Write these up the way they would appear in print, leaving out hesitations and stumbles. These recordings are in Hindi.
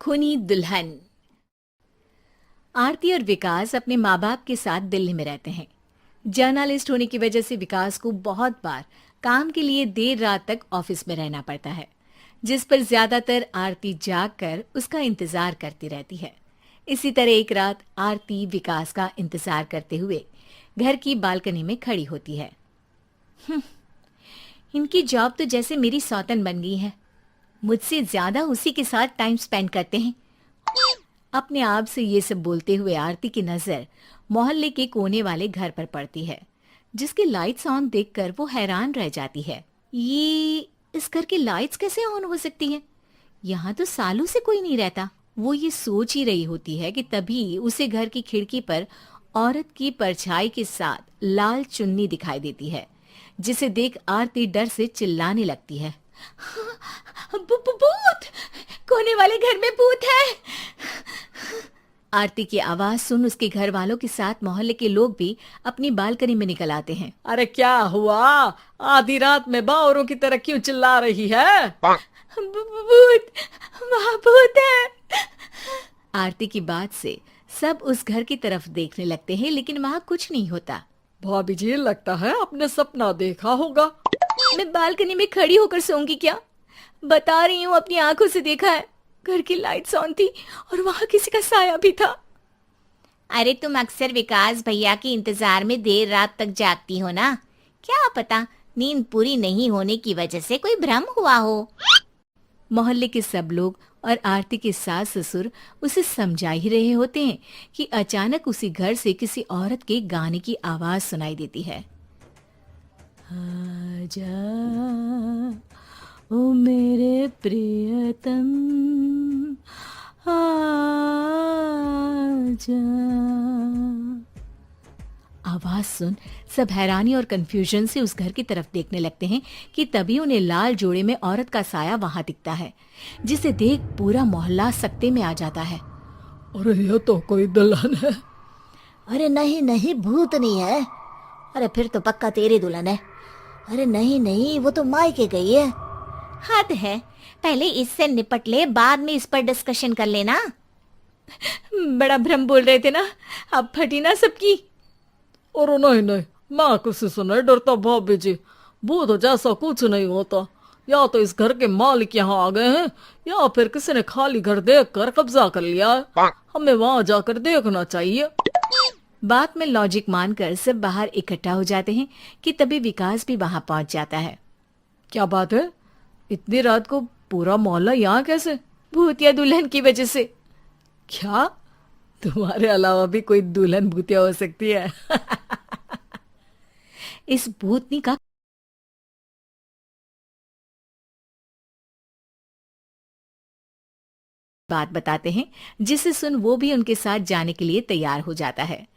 खूनी दुल्हन। आरती और विकास अपने माँ बाप के साथ दिल्ली में रहते हैं। जर्नलिस्ट होने की वजह से विकास को बहुत बार काम के लिए देर रात तक ऑफिस में रहना पड़ता है, जिस पर ज्यादातर आरती जाग कर उसका इंतजार करती रहती है। इसी तरह एक रात आरती विकास का इंतजार करते हुए घर की बालकनी में खड़ी होती है। इनकी जॉब तो जैसे मेरी सौतन बन गई है। मुझसे ज्यादा उसी के साथ टाइम स्पेंड करते हैं। अपने आप से ये सब बोलते हुए आरती की नजर मोहल्ले के कोने वाले घर पर पड़ती है, जिसकी लाइट्स ऑन देखकर वो हैरान रह जाती है। ये इस घर की लाइट्स कैसे ऑन हो सकती हैं? यहाँ तो सालों से कोई नहीं रहता। वो ये सोच ही रही होती है कि तभी उसे घर की खिड़की पर औरत की परछाई के साथ लाल चुन्नी दिखाई देती है, जिसे देख आरती डर से चिल्लाने लगती है। भूत! कोने वाले घर में भूत है! आरती की आवाज सुन उसके घर वालों के साथ मोहल्ले के लोग भी अपनी बालकनी में निकल आते हैं। अरे क्या हुआ? आधी रात में बावरों की तरह क्यों चिल्ला रही है? भूत! वहाँ भूत है! आरती की बात से सब उस घर की तरफ देखने लगते हैं, लेकिन वहाँ कुछ नहीं होता। भाभी जी, लगता है आपने सपना देखा होगा। मैं बालकनी में खड़ी होकर सोऊंगी क्या? बता रही हूँ, अपनी आंखों से देखा है। घर की लाइट्स ऑन थी और वहां किसी का साया भी था। अरे तुम अक्सर विकास भैया के इंतजार में देर रात तक जागती हो ना, क्या पता नींद पूरी नहीं होने की वजह से कोई भ्रम हुआ हो। मोहल्ले के सब लोग और आरती के सास ससुर उसे समझा ही रहे होते हैं कि अचानक उसी घर से किसी औरत के गाने की आवाज सुनाई देती है। आजा ओ मेरे प्रियतम आजा। आवाज सुन सब हैरानी और कंफ्यूजन से उस घर की तरफ देखने लगते हैं कि तभी उन्हें लाल जोड़े में औरत का साया वहां दिखता है, जिसे देख पूरा मोहल्ला सकते में आ जाता है। अरे ये तो कोई दुल्हन है। अरे नहीं नहीं, भूत नहीं है। अरे फिर तो पक्का तेरी दुल्हन है। अरे नहीं नहीं, वो तो मायके गई है। हद है, पहले इससे निपट ले, बाद में इस पर डिस्कशन कर लेना। बड़ा भ्रम बोल रहे थे ना, अब फटी ना सबकी। और नहीं नहीं, मैं किसी से नहीं डरता भाभी जी। भूत जैसा कुछ नहीं होता। या तो इस घर के मालिक यहाँ आ गए हैं, या फिर किसी ने खाली घर देख कर कब्जा कर लिया है। हमें वहां जाकर देखना चाहिए। बात में लॉजिक मानकर सब बाहर इकट्ठा हो जाते हैं कि तभी विकास भी वहां पहुंच जाता है। क्या बात है? इतनी रात को पूरा मोहल्ला यहाँ कैसे? भूतिया दुल्हन की वजह से। क्या तुम्हारे अलावा भी कोई दुल्हन भूतिया हो सकती है? इस भूतनी का बात बताते हैं, जिसे सुन वो भी उनके साथ जाने के लिए तैयार हो जाता है,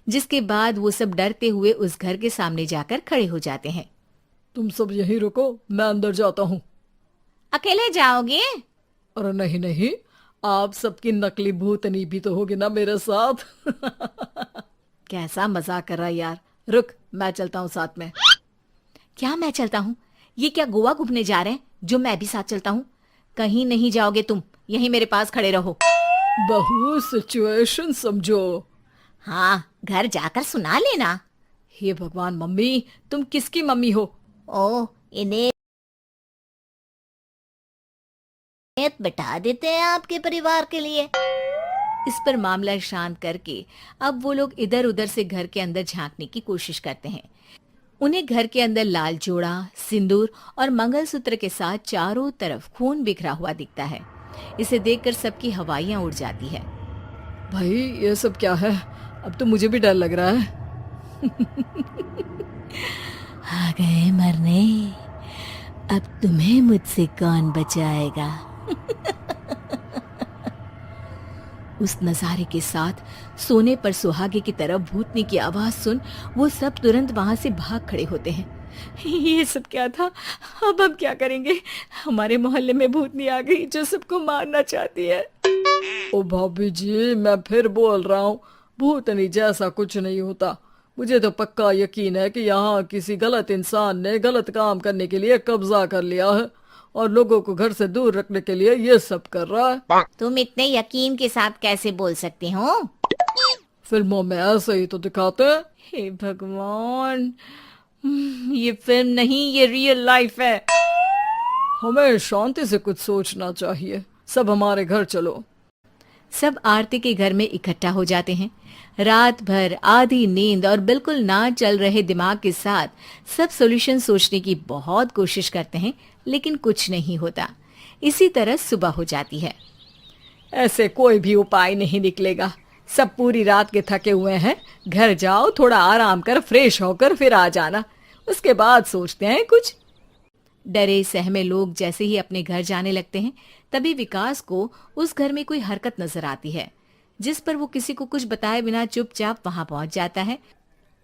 जिसके बाद वो सब डरते हुए उस घर के सामने जाकर खड़े हो जाते हैं। तुम सब यहीं रुको, मैं अंदर जाता हूँ। अकेले जाओगे? अरे नहीं नहीं, आप सबकी नकली भूतनी भी तो होगी ना मेरे साथ। कैसा मजाक कर रहा है यार। रुक, मैं चलता हूँ साथ में। क्या मैं चलता हूँ? ये क्या गोवा घूमने जा रहे हैं जो मैं भी साथ चलता हूँ? कहीं नहीं जाओगे तुम, यहीं मेरे पास खड़े रहो। बहू सिचुएशन समझो। हाँ, घर जाकर सुना लेना। हे भगवान, मम्मी तुम किसकी मम्मी हो? ओ, इन्हें बिठा देते हैं आपके परिवार के लिए। इस पर मामला शांत करके अब वो लोग इधर उधर से घर के अंदर झांकने की कोशिश करते हैं। उन्हें घर के अंदर लाल जोड़ा, सिंदूर और मंगलसूत्र के साथ चारों तरफ खून बिखरा हुआ दिखता है। इसे देखकर सबकी हवाइयां उड़ जाती है। भाई ये सब क्या है? अब तो मुझे भी डर लग रहा है। आ गए मरने, अब तुम्हें मुझसे कौन बचाएगा? उस नजारे के साथ सोने पर सुहागे की तरह भूतनी की आवाज सुन वो सब तुरंत वहां से भाग खड़े होते हैं। ये सब क्या था? अब हम क्या करेंगे? हमारे मोहल्ले में भूतनी आ गई जो सबको मारना चाहती है। ओ भाभी जी, मैं फिर बोल रहा हूँ, भूतनी जैसा कुछ नहीं होता। मुझे तो पक्का यकीन है कि यहाँ किसी गलत इंसान ने गलत काम करने के लिए कब्जा कर लिया है और लोगों को घर से दूर रखने के लिए ये सब कर रहा है। तुम इतने यकीन के साथ कैसे बोल सकते हो? फिल्मों में ऐसे ही तो दिखाते हैं। हे भगवान, ये फिल्म नहीं, ये रियल लाइफ है। हमें शांति से कुछ सोचना चाहिए। सब हमारे घर चलो। सब आरती के घर में इकट्ठा हो जाते हैं। रात भर आधी नींद और बिल्कुल ना चल रहे दिमाग के साथ सब सॉल्यूशन सोचने की बहुत कोशिश करते हैं, लेकिन कुछ नहीं होता। इसी तरह सुबह हो जाती है। ऐसे कोई भी उपाय नहीं निकलेगा। सब पूरी रात के थके हुए हैं। घर जाओ, थोड़ा आराम कर, फ्रेश होकर फिर आ जाना। उसके बाद सोचते हैं कुछ। डरे सहमे लोग जैसे ही अपने घर जाने लगते हैं, तभी विकास को उस घर में कोई हरकत नजर आती है, जिस पर वो किसी को कुछ बताए बिना चुपचाप वहां पहुंच जाता है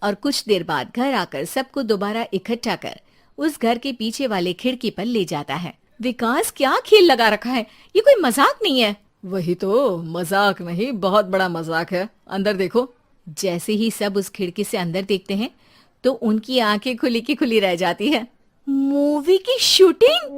और कुछ देर बाद घर आकर सबको दोबारा इकट्ठा कर उस घर के पीछे वाले खिड़की पर ले जाता है। विकास, क्या खेल लगा रखा है? ये कोई मजाक नहीं है। वही तो, मजाक नहीं, बहुत बड़ा मजाक है। अंदर देखो। जैसे ही सब उस खिड़की से अंदर देखते हैं तो उनकी आंखें खुली की खुली रह जाती है। मूवी की शूटिंग!